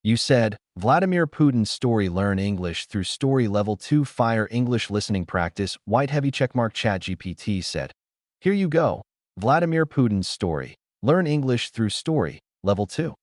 You said, Vladimir Putin's story. Learn English through story. Level 2 Fire English listening practice. White heavy checkmark. ChatGPT said. Here you go. Vladimir Putin's story. Learn English through story. Level 2.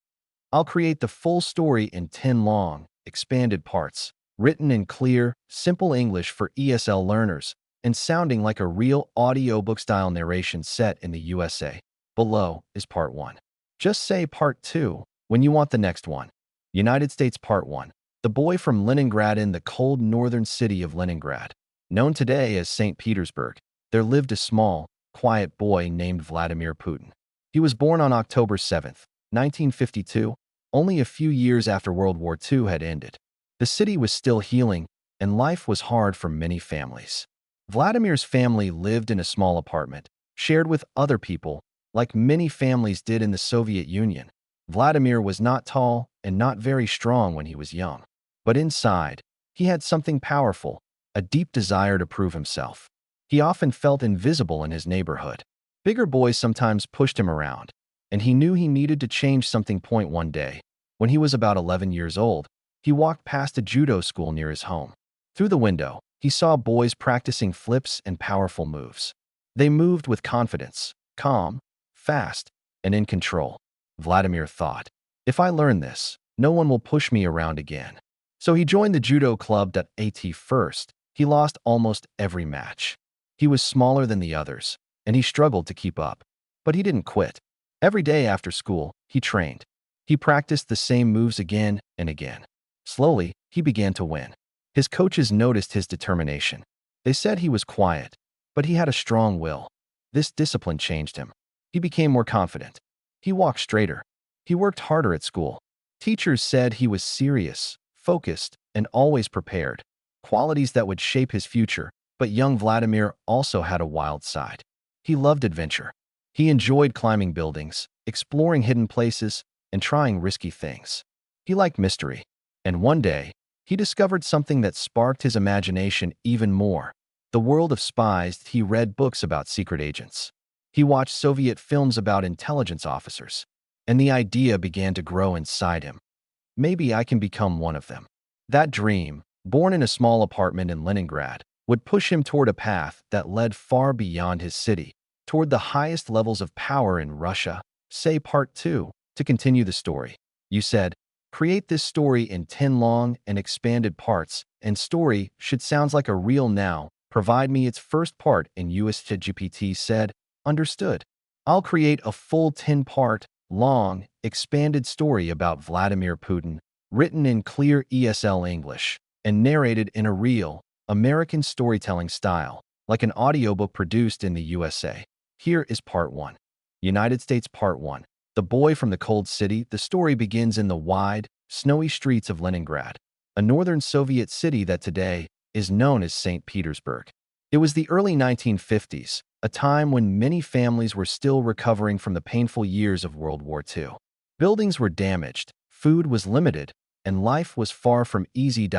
I'll create the full story in 10 long, expanded parts, written in clear, simple English for ESL learners, and sounding like a real audiobook-style narration set in the USA. Below is Part 1. Just say Part 2 when you want the next one. United States. Part 1. The boy from Leningrad. In the cold northern city of Leningrad, known today as St. Petersburg, there lived a small, quiet boy named Vladimir Putin. He was born on October 7, 1952, only a few years after World War II had ended. The city was still healing, and life was hard for many families. Vladimir's family lived in a small apartment, shared with other people, like many families did in the Soviet Union. Vladimir was not tall and not very strong when he was young. But inside, he had something powerful, a deep desire to prove himself. He often felt invisible in his neighborhood. Bigger boys sometimes pushed him around, and he knew he needed to change something. One day, when he was about 11 years old, he walked past a judo school near his home. Through the window, he saw boys practicing flips and powerful moves. They moved with confidence, calm, fast, and in control. Vladimir thought, if I learn this, no one will push me around again. So he joined the judo club. At first, he lost almost every match. He was smaller than the others, and he struggled to keep up. But he didn't quit. Every day after school, he trained. He practiced the same moves again and again. Slowly, he began to win. His coaches noticed his determination. They said he was quiet, but he had a strong will. This discipline changed him. He became more confident. He walked straighter. He worked harder at school. Teachers said he was serious, focused, and always prepared, qualities that would shape his future. But young Vladimir also had a wild side. He loved adventure. He enjoyed climbing buildings, exploring hidden places, and trying risky things. He liked mystery. And one day, he discovered something that sparked his imagination even more. The world of spies. He read books about secret agents. He watched Soviet films about intelligence officers. And the idea began to grow inside him. Maybe I can become one of them. That dream, born in a small apartment in Leningrad, would push him toward a path that led far beyond his city, toward the highest levels of power in Russia. Say Part 2 to continue the story. You said, create this story in 10 long and expanded parts, and story should sound like a real now. Provide me its first part in USGPT said, understood. I'll create a full 10-part, long, expanded story about Vladimir Putin, written in clear ESL English, and narrated in a real, American storytelling style, like an audiobook produced in the USA. Here is Part 1. United States. Part 1. The boy from the cold city. The story begins in the wide, snowy streets of Leningrad, a northern Soviet city that today is known as St. Petersburg. It was the early 1950s, a time when many families were still recovering from the painful years of World War II. Buildings were damaged, food was limited, and life was far from easy.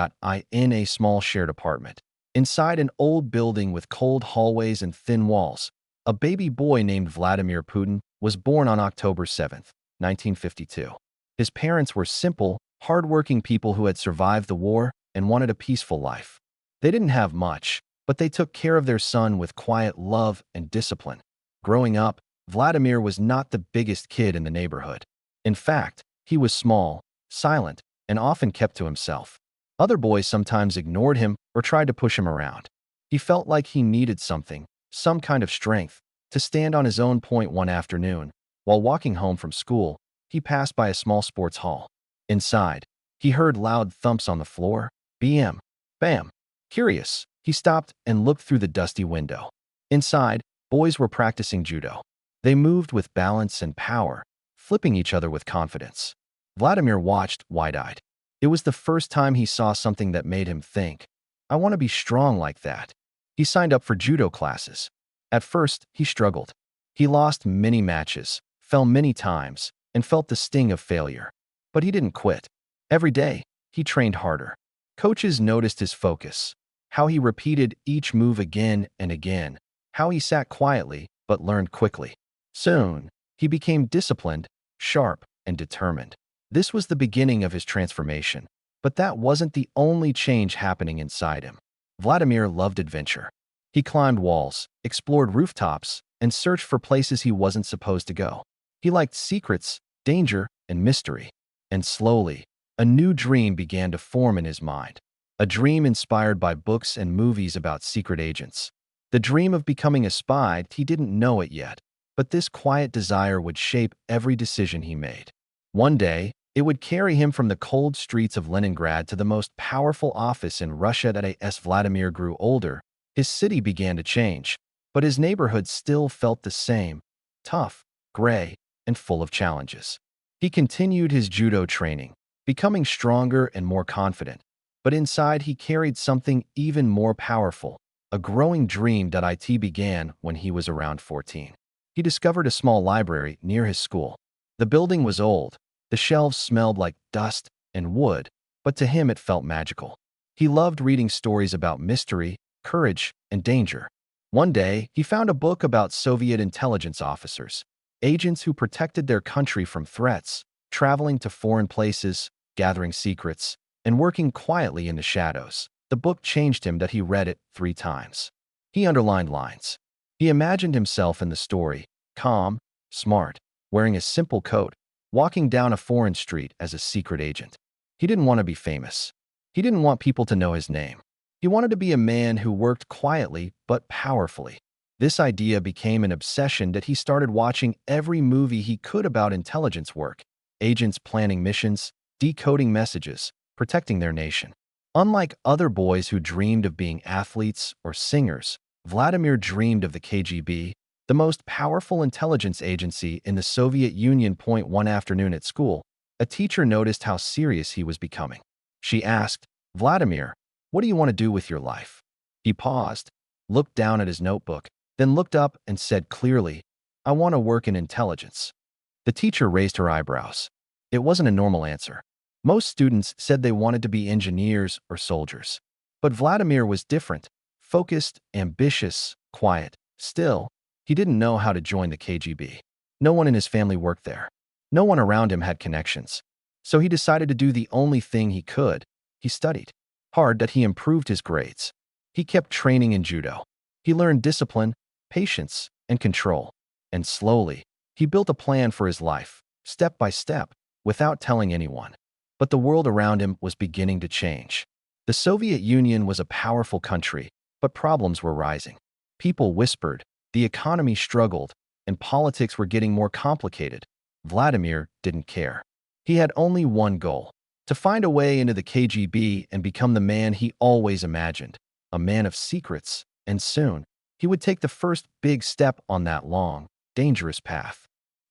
In a small shared apartment, inside an old building with cold hallways and thin walls, a baby boy named Vladimir Putin was born on October 7, 1952. His parents were simple, hardworking people who had survived the war and wanted a peaceful life. They didn't have much, but they took care of their son with quiet love and discipline. Growing up, Vladimir was not the biggest kid in the neighborhood. In fact, he was small, silent, and often kept to himself. Other boys sometimes ignored him or tried to push him around. He felt like he needed something, some kind of strength, to stand on his own. One afternoon, while walking home from school, he passed by a small sports hall. Inside, he heard loud thumps on the floor. Bam! Bam! Curious, he stopped and looked through the dusty window. Inside, boys were practicing judo. They moved with balance and power, flipping each other with confidence. Vladimir watched, wide-eyed. It was the first time he saw something that made him think, I want to be strong like that. He signed up for judo classes. At first, he struggled. He lost many matches, fell many times, and felt the sting of failure. But he didn't quit. Every day, he trained harder. Coaches noticed his focus, how he repeated each move again and again, how he sat quietly but learned quickly. Soon, he became disciplined, sharp, and determined. This was the beginning of his transformation. But that wasn't the only change happening inside him. Vladimir loved adventure. He climbed walls, explored rooftops, and searched for places he wasn't supposed to go. He liked secrets, danger, and mystery. And slowly, a new dream began to form in his mind. A dream inspired by books and movies about secret agents. The dream of becoming a spy. He didn't know it yet, but this quiet desire would shape every decision he made. One day, it would carry him from the cold streets of Leningrad to the most powerful office in Russia. As Vladimir grew older, his city began to change, but his neighborhood still felt the same, tough, gray, and full of challenges. He continued his judo training, becoming stronger and more confident, but inside he carried something even more powerful, a growing dream. It began when he was around 14. He discovered a small library near his school. The building was old, the shelves smelled like dust and wood, but to him it felt magical. He loved reading stories about mystery, courage, and danger. One day, he found a book about Soviet intelligence officers, agents who protected their country from threats, traveling to foreign places, gathering secrets, and working quietly in the shadows. The book changed him. He read it 3 times. He underlined lines. He imagined himself in the story, calm, smart, wearing a simple coat, walking down a foreign street as a secret agent. He didn't want to be famous. He didn't want people to know his name. He wanted to be a man who worked quietly but powerfully. This idea became an obsession. He started watching every movie he could about intelligence work, agents planning missions, decoding messages, protecting their nation. Unlike other boys who dreamed of being athletes or singers, Vladimir dreamed of the KGB, the most powerful intelligence agency in the Soviet Union. One afternoon at school, a teacher noticed how serious he was becoming. She asked, "Vladimir, what do you want to do with your life?" He paused, looked down at his notebook, then looked up and said clearly, "I want to work in intelligence." The teacher raised her eyebrows. It wasn't a normal answer. Most students said they wanted to be engineers or soldiers. But Vladimir was different, focused, ambitious, quiet. Still, he didn't know how to join the KGB. No one in his family worked there. No one around him had connections. So he decided to do the only thing he could. He studied hard. He improved his grades. He kept training in judo. He learned discipline, patience, and control. And slowly, he built a plan for his life, step by step, without telling anyone. But the world around him was beginning to change. The Soviet Union was a powerful country, but problems were rising. People whispered, the economy struggled, and politics were getting more complicated. Vladimir didn't care. He had only one goal: to find a way into the KGB and become the man he always imagined, a man of secrets, and soon, he would take the first big step on that long, dangerous path.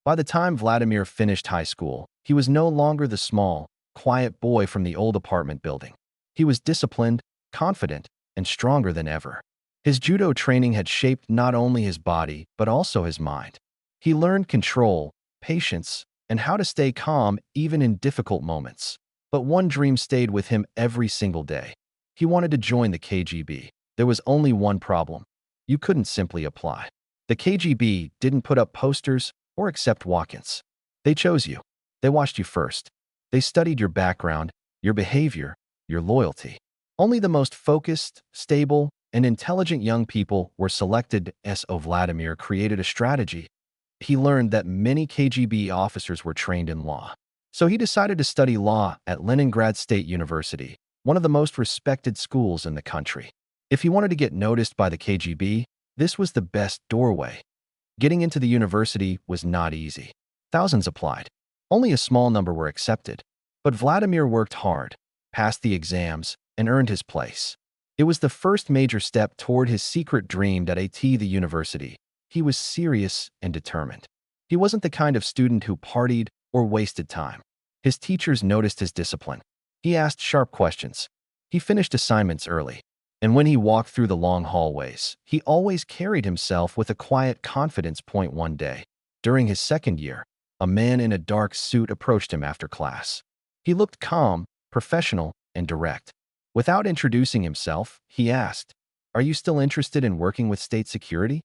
By the time Vladimir finished high school, he was no longer the small, quiet boy from the old apartment building. He was disciplined, confident, and stronger than ever. His judo training had shaped not only his body, but also his mind. He learned control, patience, and how to stay calm even in difficult moments. But one dream stayed with him every single day. He wanted to join the KGB. There was only one problem: you couldn't simply apply. The KGB didn't put up posters or accept walk-ins. They chose you. They watched you first. They studied your background, your behavior, your loyalty. Only the most focused, stable, and intelligent young people were selected. So Vladimir created a strategy. He learned that many KGB officers were trained in law. So he decided to study law at Leningrad State University, one of the most respected schools in the country. If he wanted to get noticed by the KGB, this was the best doorway. Getting into the university was not easy. Thousands applied. Only a small number were accepted. But Vladimir worked hard, passed the exams, and earned his place. It was the first major step toward his secret dream at the university. He was serious and determined. He wasn't the kind of student who partied or wasted time. His teachers noticed his discipline. He asked sharp questions. He finished assignments early. And when he walked through the long hallways, he always carried himself with a quiet confidence. One day, during his second year, a man in a dark suit approached him after class. He looked calm, professional, and direct. Without introducing himself, he asked, "Are you still interested in working with state security?"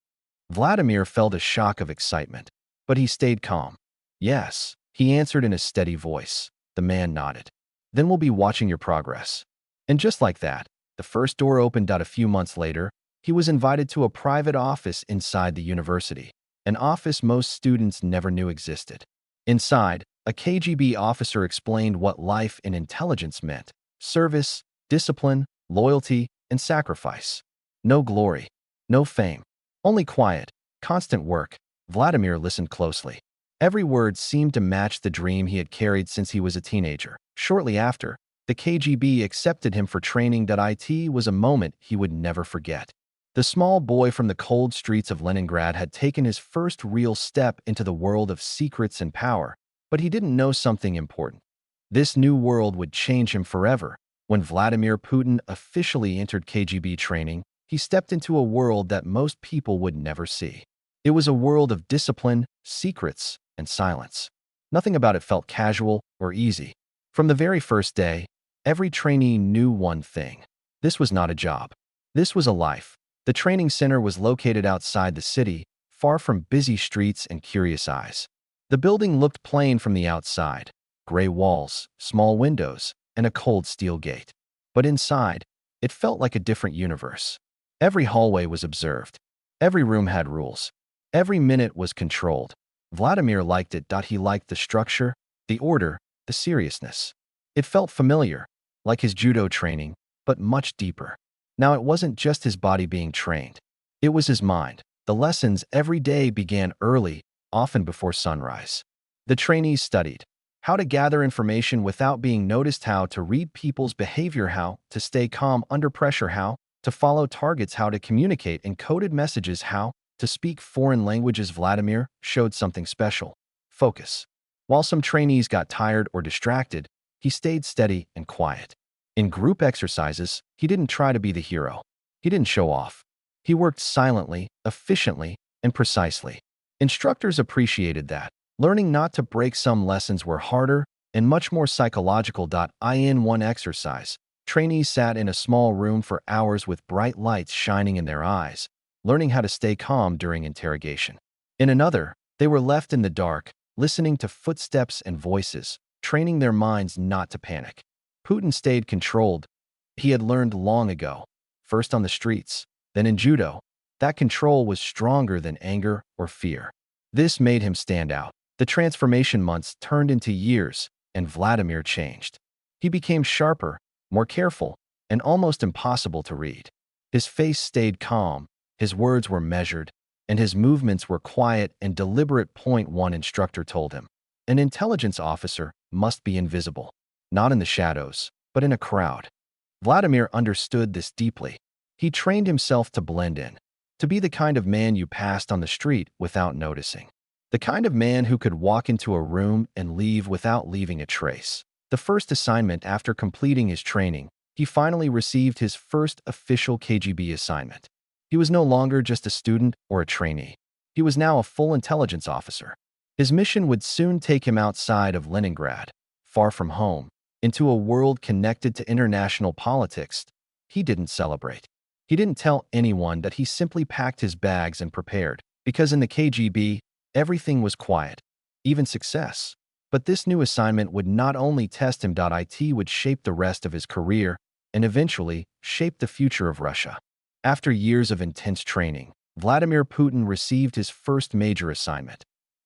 Vladimir felt a shock of excitement, but he stayed calm. "Yes," he answered in a steady voice. The man nodded. Then we'll be watching your progress. And just like that, the first door opened. A few months later, he was invited to a private office inside the university, an office most students never knew existed. Inside, a KGB officer explained what life in intelligence meant: service, discipline, loyalty, and sacrifice. No glory, no fame, only quiet, constant work. Vladimir listened closely. Every word seemed to match the dream he had carried since he was a teenager. Shortly after, the KGB accepted him for training. It was a moment he would never forget. The small boy from the cold streets of Leningrad had taken his first real step into the world of secrets and power, but he didn't know something important. This new world would change him forever. When Vladimir Putin officially entered KGB training, he stepped into a world that most people would never see. It was a world of discipline, secrets, and silence. Nothing about it felt casual or easy. From the very first day, every trainee knew one thing: this was not a job. This was a life. The training center was located outside the city, far from busy streets and curious eyes. The building looked plain from the outside: gray walls, small windows, and a cold steel gate. But inside, it felt like a different universe. Every hallway was observed. Every room had rules. Every minute was controlled. Vladimir liked it. He liked the structure, the order, the seriousness. It felt familiar, like his judo training, but much deeper. Now it wasn't just his body being trained. It was his mind. The lessons every day began early, often before sunrise. The trainees studied how to gather information without being noticed, how to read people's behavior, how to stay calm under pressure, how to follow targets, how to communicate in coded messages, how to speak foreign languages. Vladimir showed something special: focus. While some trainees got tired or distracted, he stayed steady and quiet. In group exercises, he didn't try to be the hero. He didn't show off. He worked silently, efficiently, and precisely. Instructors appreciated that. Learning not to break. Some lessons were harder and much more psychological. In one exercise, trainees sat in a small room for hours with bright lights shining in their eyes, learning how to stay calm during interrogation. In another, they were left in the dark, listening to footsteps and voices, training their minds not to panic. Putin stayed controlled. He had learned long ago, first on the streets, then in judo. That control was stronger than anger or fear. This made him stand out. The transformation months turned into years, and Vladimir changed. He became sharper, more careful, and almost impossible to read. His face stayed calm, his words were measured, and his movements were quiet and deliberate. One instructor told him: an intelligence officer must be invisible, not in the shadows, but in a crowd. Vladimir understood this deeply. He trained himself to blend in, to be the kind of man you passed on the street without noticing. The kind of man who could walk into a room and leave without leaving a trace. The first assignment after completing his training, he finally received his first official KGB assignment. He was no longer just a student or a trainee. He was now a full intelligence officer. His mission would soon take him outside of Leningrad, far from home, into a world connected to international politics. He didn't celebrate. He didn't tell anyone that. He simply packed his bags and prepared, because in the KGB, everything was quiet, even success. But this new assignment would not only test him. It would shape the rest of his career and eventually shape the future of Russia. After years of intense training, Vladimir Putin received his first major assignment: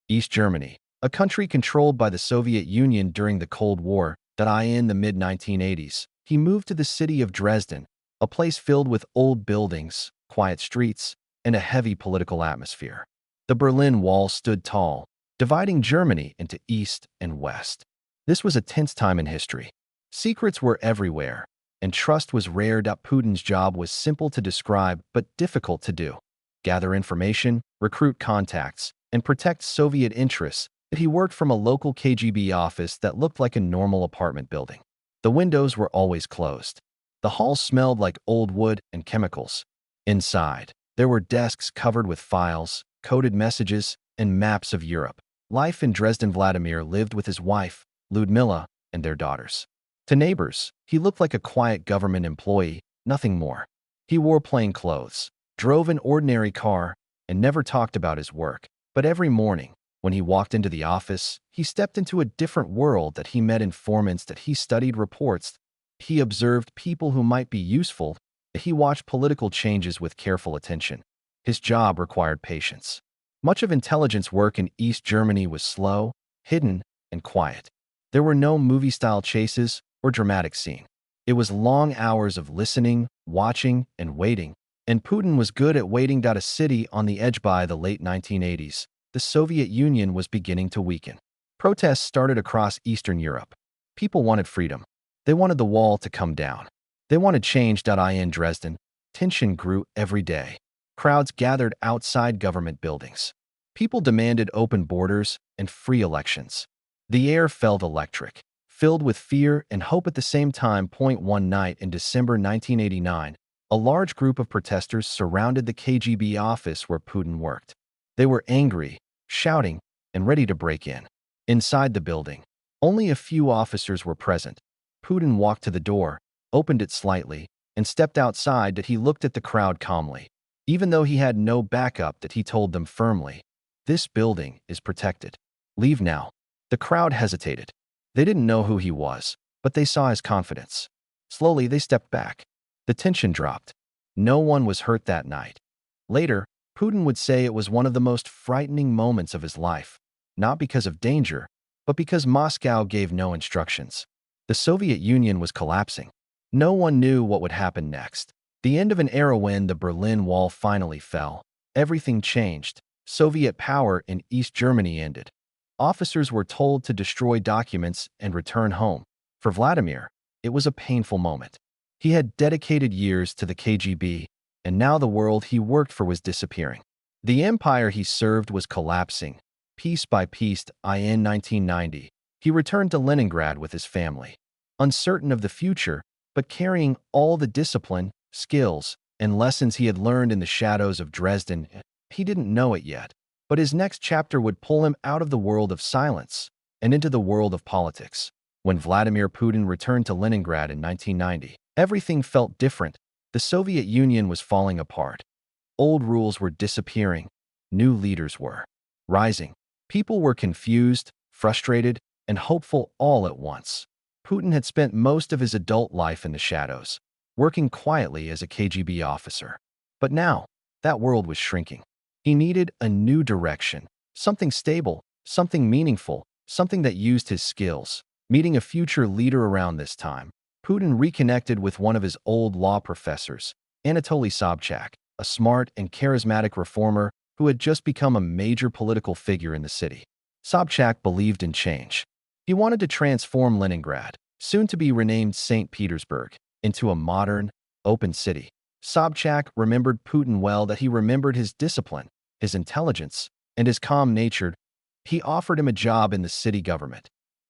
East Germany, a country controlled by the Soviet Union during the Cold War. In the mid-1980s, he moved to the city of Dresden, a place filled with old buildings, quiet streets, and a heavy political atmosphere. The Berlin Wall stood tall, dividing Germany into East and West. This was a tense time in history. Secrets were everywhere, and trust was rare. Putin's job was simple to describe but difficult to do: gather information, recruit contacts, and protect Soviet interests. He worked from a local KGB office that looked like a normal apartment building. The windows were always closed. The halls smelled like old wood and chemicals. Inside, there were desks covered with files, coded messages, and maps of Europe. Life in Dresden. Vladimir lived with his wife, Ludmila, and their daughters. To neighbors, he looked like a quiet government employee, nothing more. He wore plain clothes, drove an ordinary car, and never talked about his work. But every morning, When he walked into the office, he stepped into a different world that he met informants that he studied reports. He observed people who might be useful. He watched political changes with careful attention. His job required patience. Much of intelligence work in East Germany was slow, hidden, and quiet. There were no movie-style chases or dramatic scene. It was long hours of listening, watching, and waiting. And Putin was good at waiting. A city on the edge. By the late 1980s, the Soviet Union was beginning to weaken. Protests started across Eastern Europe. People wanted freedom. They wanted the wall to come down. They wanted change. In Dresden, tension grew every day. Crowds gathered outside government buildings. People demanded open borders and free elections. The air felt electric, filled with fear and hope at the same time. One night in December 1989, a large group of protesters surrounded the KGB office where Putin worked. They were angry, shouting, and ready to break in. Inside the building, only a few officers were present. Putin walked to the door, opened it slightly, and stepped outside. He looked at the crowd calmly. Even though he had no backup, he told them firmly, "This building is protected. Leave now." The crowd hesitated. They didn't know who he was, but they saw his confidence. Slowly, they stepped back. The tension dropped. No one was hurt that night. Later, Putin would say it was one of the most frightening moments of his life, not because of danger, but because Moscow gave no instructions. The Soviet Union was collapsing. No one knew what would happen next. The end of an era. When the Berlin Wall finally fell, everything changed. Soviet power in East Germany ended. Officers were told to destroy documents and return home. For Vladimir, it was a painful moment. He had dedicated years to the KGB, and now the world he worked for was disappearing. The empire he served was collapsing, piece by piece. In 1990, he returned to Leningrad with his family, uncertain of the future, but carrying all the discipline, skills, and lessons he had learned in the shadows of Dresden. He didn't know it yet, but his next chapter would pull him out of the world of silence and into the world of politics. When Vladimir Putin returned to Leningrad in 1990, everything felt different. The Soviet Union was falling apart. Old rules were disappearing. New leaders were rising. People were confused, frustrated, and hopeful all at once. Putin had spent most of his adult life in the shadows, working quietly as a KGB officer. But now, that world was shrinking. He needed a new direction, something stable, something meaningful, something that used his skills. Meeting a future leader around this time, Putin reconnected with one of his old law professors, Anatoly Sobchak, a smart and charismatic reformer who had just become a major political figure in the city. Sobchak believed in change. He wanted to transform Leningrad, soon to be renamed St. Petersburg, into a modern, open city. Sobchak remembered Putin well. That he remembered his discipline, his intelligence, and his calm nature. He offered him a job in the city government.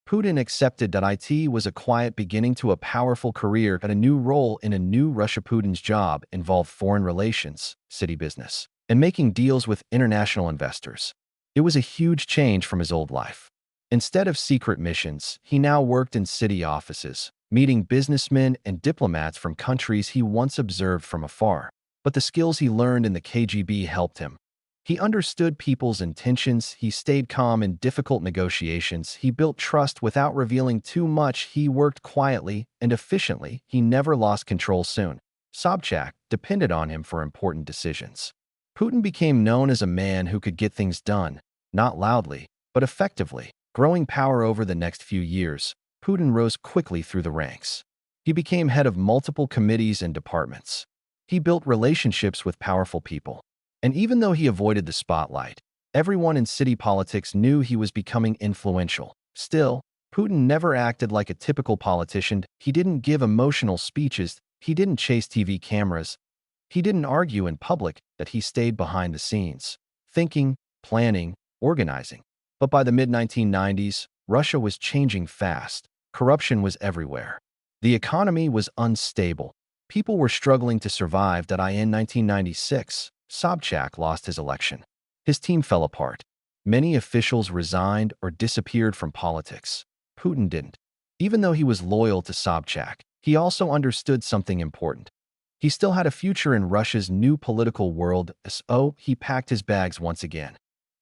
Putin accepted. It was a quiet beginning to a powerful career at a new role in a new Russia. Putin's job involved foreign relations, city business, and making deals with international investors. It was a huge change from his old life. Instead of secret missions, he now worked in city offices, meeting businessmen and diplomats from countries he once observed from afar. But the skills he learned in the KGB helped him. He understood people's intentions. He stayed calm in difficult negotiations. He built trust without revealing too much. He worked quietly and efficiently. He never lost control soon. Sobchak depended on him for important decisions. Putin became known as a man who could get things done, not loudly, but effectively. Growing power over the next few years, Putin rose quickly through the ranks. He became head of multiple committees and departments. He built relationships with powerful people. And even though he avoided the spotlight, everyone in city politics knew he was becoming influential. Still, Putin never acted like a typical politician. He didn't give emotional speeches. He didn't chase TV cameras. He didn't argue in public. That he stayed behind the scenes, thinking, planning, organizing. But by the mid-1990s, Russia was changing fast. Corruption was everywhere. The economy was unstable. People were struggling to survive. In 1996, Sobchak lost his election. His team fell apart. Many officials resigned or disappeared from politics. Putin didn't. Even though he was loyal to Sobchak, he also understood something important. He still had a future in Russia's new political world, so he packed his bags once again.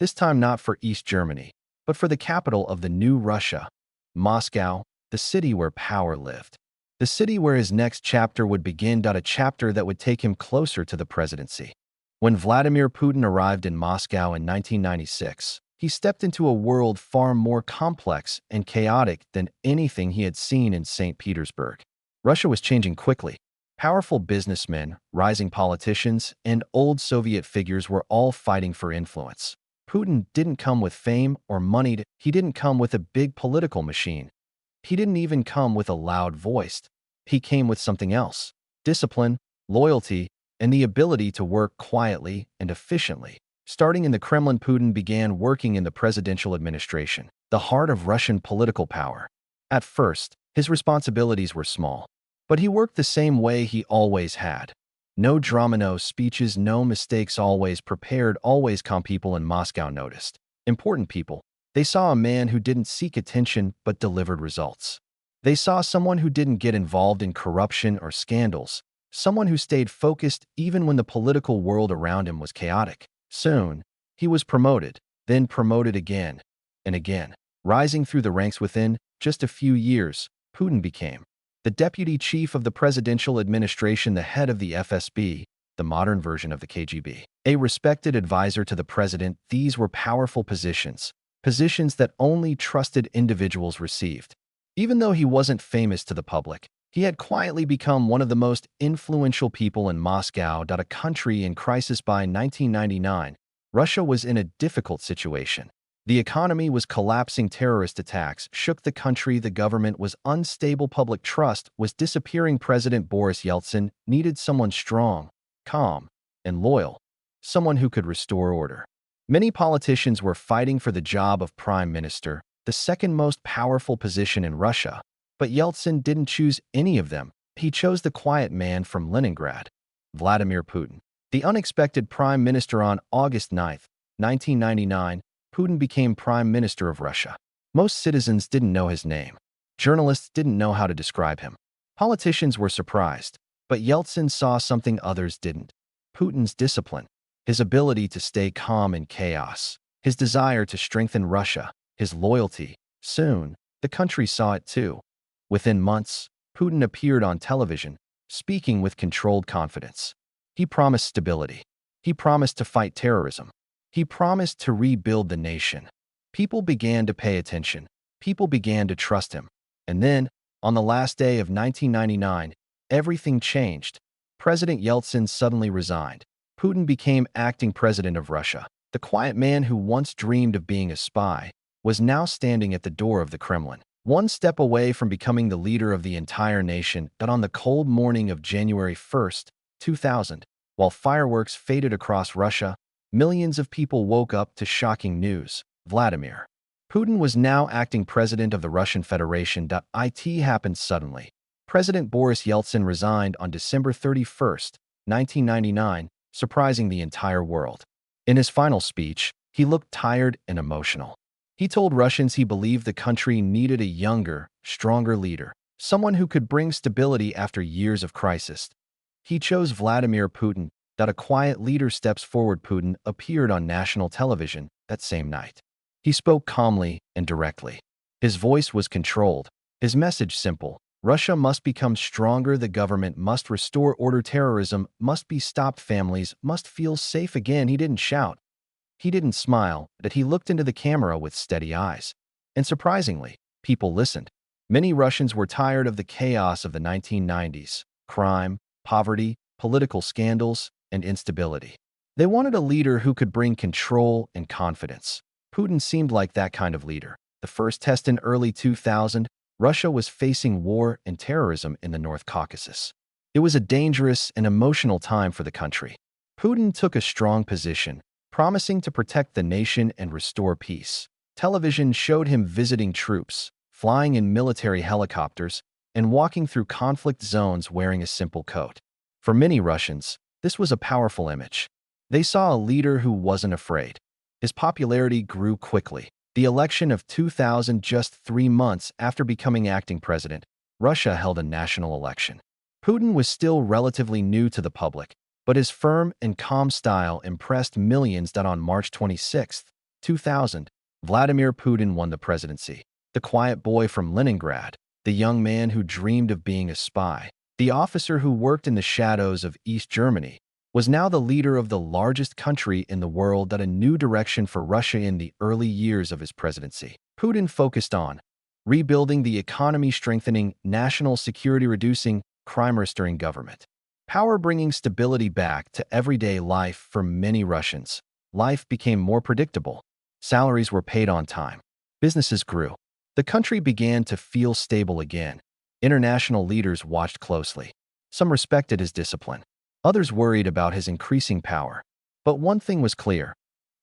this time not for East Germany, but for the capital of the new Russia, Moscow, the city where power lived. The city where his next chapter would begin, a chapter that would take him closer to the presidency. When Vladimir Putin arrived in Moscow in 1996, he stepped into a world far more complex and chaotic than anything he had seen in St. Petersburg. Russia was changing quickly. Powerful businessmen, rising politicians, and old Soviet figures were all fighting for influence. Putin didn't come with fame or money. He didn't come with a big political machine. He didn't even come with a loud voice. He came with something else: discipline, loyalty, and the ability to work quietly and efficiently. Starting in the Kremlin, Putin began working in the presidential administration, the heart of Russian political power. At first, his responsibilities were small, but he worked the same way he always had. No drama, no speeches, no mistakes, always prepared, always calm. People in Moscow noticed. Important people. They saw a man who didn't seek attention but delivered results. They saw someone who didn't get involved in corruption or scandals, someone who stayed focused even when the political world around him was chaotic. Soon, he was promoted, then promoted again and again. Rising through the ranks within just a few years, Putin became the deputy chief of the presidential administration, the head of the FSB, the modern version of the KGB, a respected advisor to the president. These were powerful positions that only trusted individuals received. Even though he wasn't famous to the public, he had quietly become one of the most influential people in Moscow. A country in crisis. By 1999, Russia was in a difficult situation. The economy was collapsing. Terrorist attacks shook the country. The government was unstable. Public trust was disappearing. President Boris Yeltsin needed someone strong, calm, and loyal, someone who could restore order. Many politicians were fighting for the job of prime minister, the second most powerful position in Russia. But Yeltsin didn't choose any of them. He chose the quiet man from Leningrad, Vladimir Putin. The unexpected prime minister. On August 9, 1999, Putin became prime minister of Russia. Most citizens didn't know his name. Journalists didn't know how to describe him. Politicians were surprised, but Yeltsin saw something others didn't: Putin's discipline, his ability to stay calm in chaos, his desire to strengthen Russia, his loyalty. Soon, the country saw it too. Within months, Putin appeared on television, speaking with controlled confidence. He promised stability. He promised to fight terrorism. He promised to rebuild the nation. People began to pay attention. People began to trust him. And then, on the last day of 1999, everything changed. President Yeltsin suddenly resigned. Putin became acting president of Russia. The quiet man who once dreamed of being a spy was now standing at the door of the Kremlin, one step away from becoming the leader of the entire nation. But on the cold morning of January 1st, 2000, while fireworks faded across Russia, millions of people woke up to shocking news. Vladimir Putin was now acting president of the Russian Federation. It happened suddenly. President Boris Yeltsin resigned on December 31st, 1999, surprising the entire world. In his final speech, he looked tired and emotional. He told Russians he believed the country needed a younger, stronger leader, someone who could bring stability after years of crisis. He chose Vladimir Putin. A quiet leader steps forward. Putin appeared on national television that same night. He spoke calmly and directly. His voice was controlled, his message simple: Russia must become stronger, the government must restore order, terrorism must be stopped, families must feel safe again. He didn't shout. He didn't smile, but he looked into the camera with steady eyes. And surprisingly, people listened. Many Russians were tired of the chaos of the 1990s: crime, poverty, political scandals, and instability. They wanted a leader who could bring control and confidence. Putin seemed like that kind of leader. The first test in early 2000, Russia was facing war and terrorism in the North Caucasus. It was a dangerous and emotional time for the country. Putin took a strong position, promising to protect the nation and restore peace. Television showed him visiting troops, flying in military helicopters, and walking through conflict zones wearing a simple coat. For many Russians, this was a powerful image. They saw a leader who wasn't afraid. His popularity grew quickly. The election of 2000, just 3 months after becoming acting president, Russia held a national election. Putin was still relatively new to the public, but his firm and calm style impressed millions. On March 26, 2000, Vladimir Putin won the presidency. The quiet boy from Leningrad, the young man who dreamed of being a spy, the officer who worked in the shadows of East Germany, was now the leader of the largest country in the world that a new direction for Russia in the early years of his presidency. Putin focused on rebuilding the economy, strengthening national security, reducing crime, restoring government power, bringing stability back to everyday life for many Russians. Life became more predictable. Salaries were paid on time. Businesses grew. The country began to feel stable again. International leaders watched closely. Some respected his discipline. Others worried about his increasing power. But one thing was clear.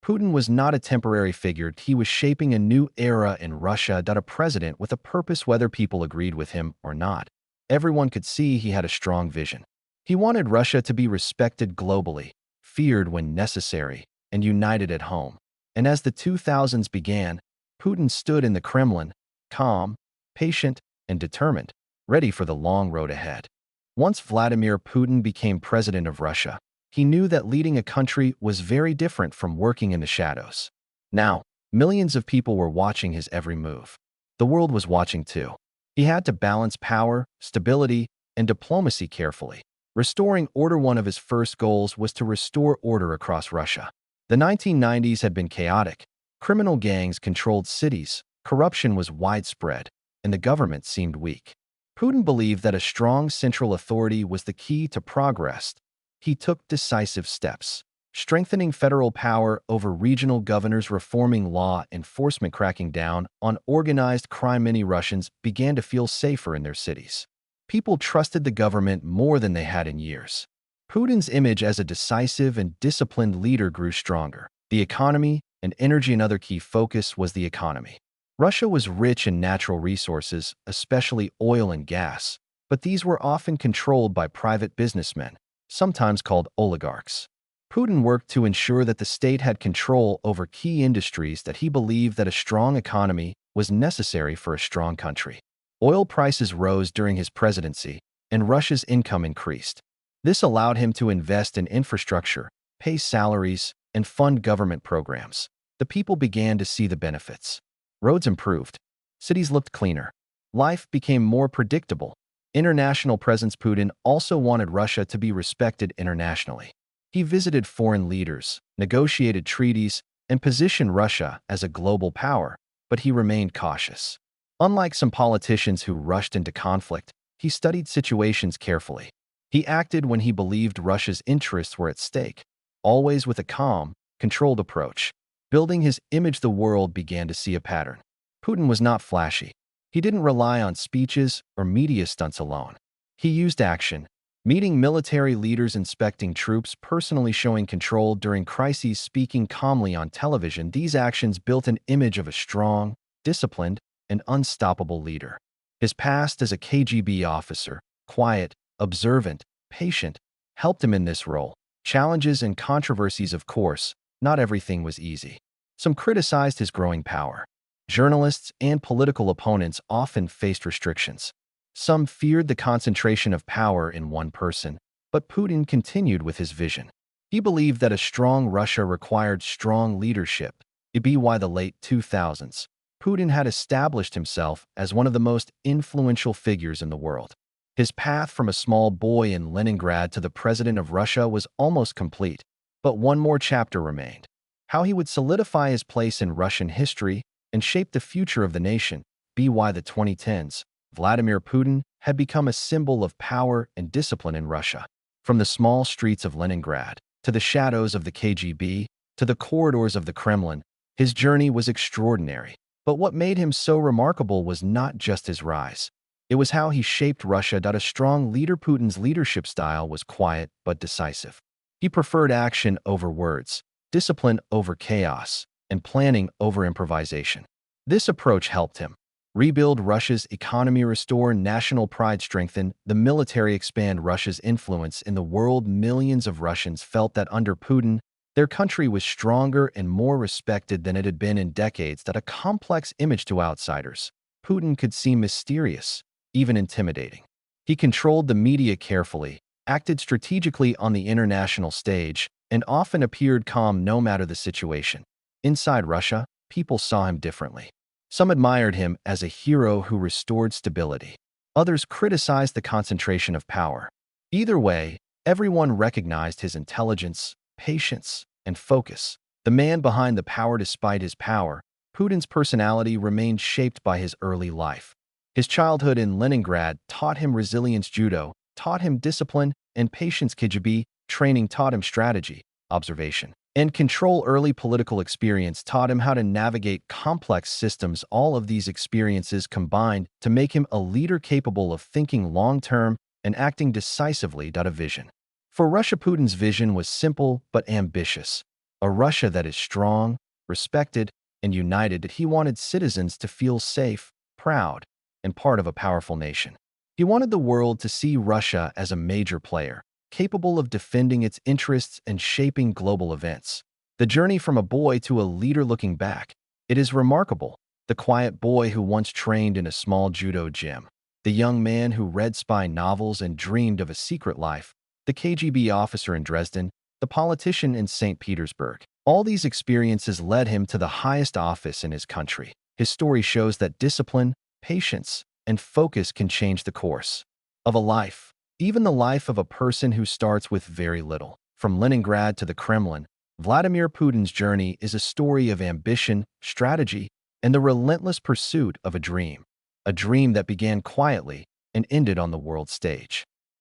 Putin was not a temporary figure. He was shaping a new era in Russia, a president with a purpose, whether people agreed with him or not. Everyone could see he had a strong vision. He wanted Russia to be respected globally, feared when necessary, and united at home. And as the 2000s began, Putin stood in the Kremlin, calm, patient, and determined, ready for the long road ahead. Once Vladimir Putin became president of Russia, he knew that leading a country was very different from working in the shadows. Now, millions of people were watching his every move. The world was watching too. He had to balance power, stability, and diplomacy carefully. Restoring order. One of his first goals was to restore order across Russia. The 1990s had been chaotic. Criminal gangs controlled cities, corruption was widespread, and the government seemed weak. Putin believed that a strong central authority was the key to progress. He took decisive steps, strengthening federal power over regional governors, reforming law enforcement, cracking down on organized crime. Many Russians began to feel safer in their cities. People trusted the government more than they had in years. Putin's image as a decisive and disciplined leader grew stronger. The economy and energy. Another key focus was the economy. Russia was rich in natural resources, especially oil and gas, but these were often controlled by private businessmen, sometimes called oligarchs. Putin worked to ensure that the state had control over key industries, that he believed that a strong economy was necessary for a strong country. Oil prices rose during his presidency, and Russia's income increased. This allowed him to invest in infrastructure, pay salaries, and fund government programs. The people began to see the benefits. Roads improved. Cities looked cleaner. Life became more predictable. International presence. Putin also wanted Russia to be respected internationally. He visited foreign leaders, negotiated treaties, and positioned Russia as a global power, but he remained cautious. Unlike some politicians who rushed into conflict, he studied situations carefully. He acted when he believed Russia's interests were at stake, always with a calm, controlled approach. Building his image, the world began to see a pattern. Putin was not flashy. He didn't rely on speeches or media stunts alone. He used action, meeting military leaders, inspecting troops, personally showing control during crises, speaking calmly on television. These actions built an image of a strong, disciplined, and unstoppable leader. His past as a KGB officer, quiet, observant, patient, helped him in this role. Challenges and controversies, of course, not everything was easy. Some criticized his growing power. Journalists and political opponents often faced restrictions. Some feared the concentration of power in one person, but Putin continued with his vision. He believed that a strong Russia required strong leadership. By the late 2000s, Putin had established himself as one of the most influential figures in the world. His path from a small boy in Leningrad to the president of Russia was almost complete, but one more chapter remained: how he would solidify his place in Russian history and shape the future of the nation. By the 2010s, Vladimir Putin had become a symbol of power and discipline in Russia. From the small streets of Leningrad, to the shadows of the KGB, to the corridors of the Kremlin, his journey was extraordinary. But what made him so remarkable was not just his rise. It was how he shaped Russia. A strong leader. Putin's leadership style was quiet but decisive. He preferred action over words, discipline over chaos, and planning over improvisation. This approach helped him rebuild Russia's economy, restore national pride, strengthen the military, expand Russia's influence in the world. Millions of Russians felt that under Putin, their country was stronger and more respected than it had been in decades. A complex image to outsiders. Putin could seem mysterious, even intimidating. He controlled the media carefully, acted strategically on the international stage, and often appeared calm no matter the situation. Inside Russia, people saw him differently. Some admired him as a hero who restored stability. Others criticized the concentration of power. Either way, everyone recognized his intelligence, patience, and focus. The man behind the power. Despite his power, Putin's personality remained shaped by his early life. His childhood in Leningrad taught him resilience. Judo taught him discipline and patience. KGB training taught him strategy, observation, and control. Early political experience taught him how to navigate complex systems. All of these experiences combined to make him a leader capable of thinking long-term and acting decisively. A vision. For Russia, Putin's vision was simple but ambitious. A Russia that is strong, respected, and united. He wanted citizens to feel safe, proud, and part of a powerful nation. He wanted the world to see Russia as a major player, capable of defending its interests and shaping global events. The journey from a boy to a leader. Looking back, it is remarkable. The quiet boy who once trained in a small judo gym, the young man who read spy novels and dreamed of a secret life, the KGB officer in Dresden, the politician in St. Petersburg. All these experiences led him to the highest office in his country. His story shows that discipline, patience, and focus can change the course of a life, even the life of a person who starts with very little. From Leningrad to the Kremlin, Vladimir Putin's journey is a story of ambition, strategy, and the relentless pursuit of a dream that began quietly and ended on the world stage.